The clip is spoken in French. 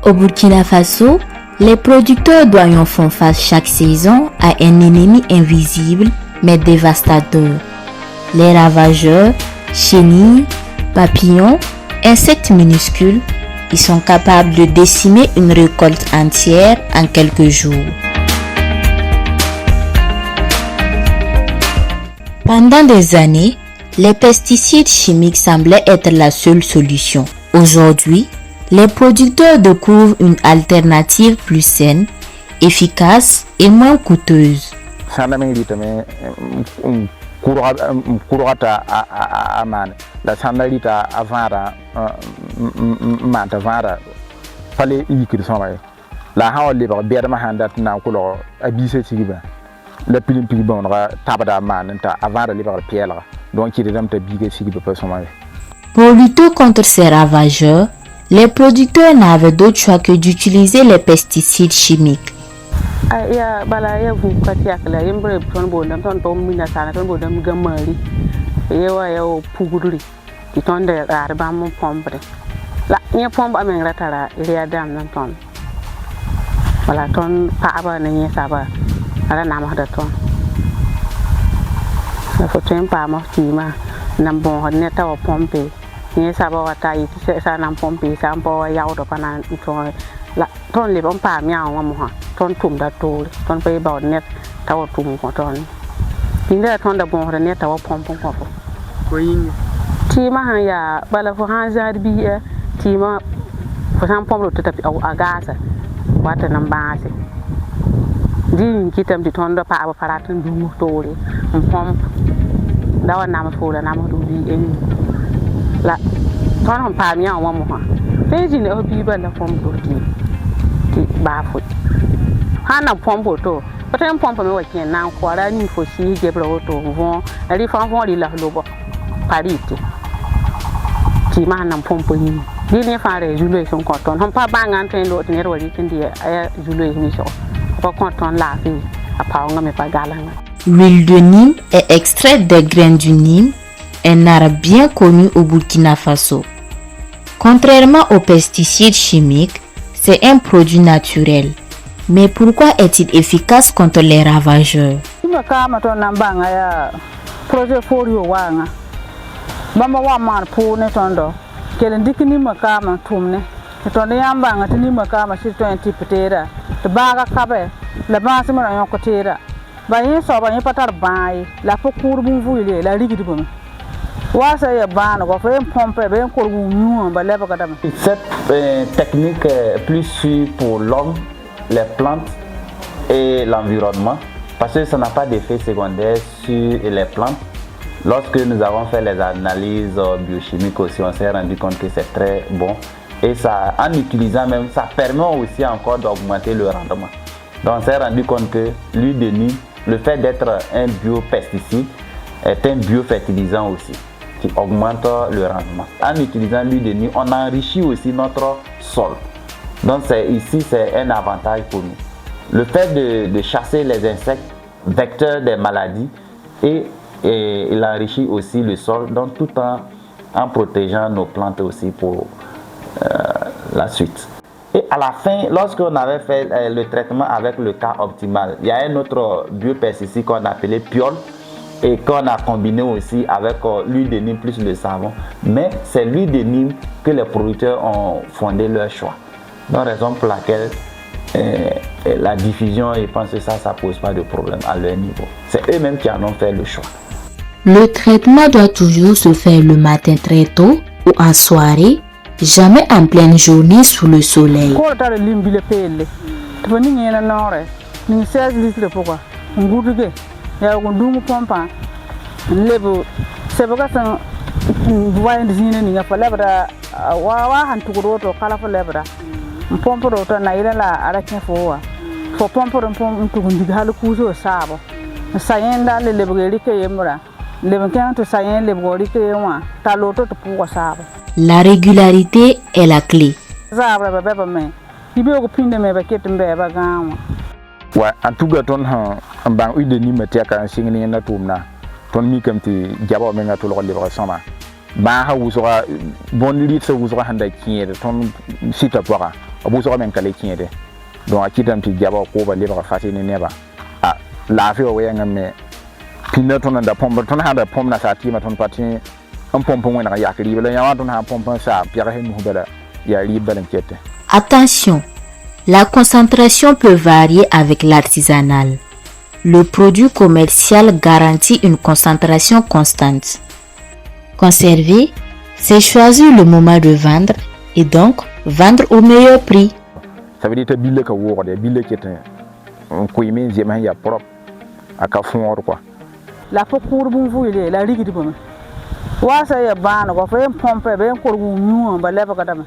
Au Burkina Faso, les producteurs d'oignons font face chaque saison à un ennemi invisible mais dévastateur. Les ravageurs, chenilles, papillons, insectes minuscules, ils sont capables de décimer une récolte entière en quelques jours. Pendant des années, les pesticides chimiques semblaient être la seule solution. Aujourd'hui, les producteurs découvrent une alternative plus saine, efficace et moins coûteuse. La sandalita avara manta vara fale yikir sama la hawle ba biya ma handa na kulo abise tigiba la pilim pilim ba tabada mananta avara li ba piela donc il est ta biga tigiba pas sama. Pour lutter contre ces ravageurs, les producteurs n'avaient d'autre choix que d'utiliser les pesticides chimiques. Ya bala ya bu katia kala yembre ton bonam ton tom mina sana ton bonam gamari yewa yo puguri ti ton de arba mo pombre la nye pomba men ratara ria dam nan ton wala ton paaba na nye saba ala na ma da ton la fo ten pa mo ti ma nam bon ne ta wa pompe nye saba wa ta yi ti sa nam pompe sa mpo wa yaw do pana ton la ton le bon pa miao wa mo ha ton tum da to ton pe ba net ta wa tum ko ton pinda ton da bon ne ta wa pompe ko ko yin ti ma han ya bala fo han zar bi ti ma fo san pompe to tapi au agasa wata nan baase din kitam di ton da pa ba paratan du mo to le pompe da wa na ma fo la na ma du bi en la ton han pa miao wa mo ha te ji ne bi ba la pompe ti ba fo hana pompo to potem pompo me wakin nan kwara ni fo si gebro to von ali fa von li la lobo pariti ti ma nan pompo ni ne fa re julo son konton hon pa ba ngan ten do ne ro ri tin di ay julo ni so pa konton la fi apa ngame pa galanga. L'huile de Nîmes est extraite des graines du Nîmes, un arbre bien connu au Burkina Faso. Contrairement aux pesticides chimiques, c'est un produit naturel. Mais pourquoi est-il efficace contre les ravageurs? Projet Forio wanga bamba wa mar po ne tondo kelen dikini makama tumne to ne yamba ngati ni makama shi to antipetera to baga kabe la basi mara yokotera ba yin so ba yin patar bai la fo kurbu vuile la rigidi bum wasa ya bana ko fe pompe be kurbu nyu ba leba kadam. Cette technique est plus sûre pour l'homme, les plantes et l'environnement parce que ça n'a pas d'effet secondaire sur les plantes. Lorsque nous avons fait les analyses biochimiques aussi, on s'est rendu compte que c'est très bon et ça, en utilisant même, ça permet aussi encore d'augmenter le rendement. Donc on s'est rendu compte que l'huile de Nîmes, le fait d'être un biopesticide, est un biofertilisant aussi qui augmente le rendement. En utilisant l'huile de Nîmes, on enrichit aussi notre sol. Donc ici, c'est un avantage pour nous. Le fait de chasser les insectes vecteurs des maladies et il enrichit aussi le sol, donc tout en protégeant nos plantes aussi pour la suite. Et à la fin, lorsqu'on avait fait le traitement avec le cas optimal, il y a un autre biopesticide qu'on appelait Piole et qu'on a combiné aussi avec l'huile de Nîmes plus le savon. Mais c'est l'huile de Nîmes que les producteurs ont fondé leur choix. Donc raison pour laquelle la diffusion, je pense que ça pose pas de problème à leur niveau. C'est eux-mêmes qui en ont fait le choix. Le traitement doit toujours se faire le matin très tôt ou en soirée, jamais en pleine journée sous le soleil. Pompo to na ila la arakin fowa fo pompo pom to gundi halu kuzo sabo sayenda le lebgeri ke yemra lebkan to sayen lebgori ke yema taloto to puwa sabo. La régularité est la clé. Zabra baba me ibe ko pinde me ba ketembe ba gawa wa antuga ton ha ambang uide ni metia kan singni na tumna ton mi kamti jabo me ngatul ko libra sama ba ha wusura bon lit sa wusura handa kiere ton sita pora abu so men kale kiede donc a kitam ti jaba ko ba leba fasini neba a la fi o wenga me pinna ton da pomba ton ha da pomna sa ti ma ton pati un pompo wona ya kri bela ya ton ha pompa sa pia he mu bela ya ri bela kete. Attention, la concentration peut varier avec l'artisanal. Le produit commercial garantit une concentration constante. Conserver, c'est choisir le moment de vendre et donc vendre au meilleur prix. Ça veut dire que bille ka worde bille kete ko yime zema ya prop aka fon quoi. La fo kurbun vuile la rigidi bama. Wa sa ya bana ko fa pompe be ko nyu ba leba ka dama.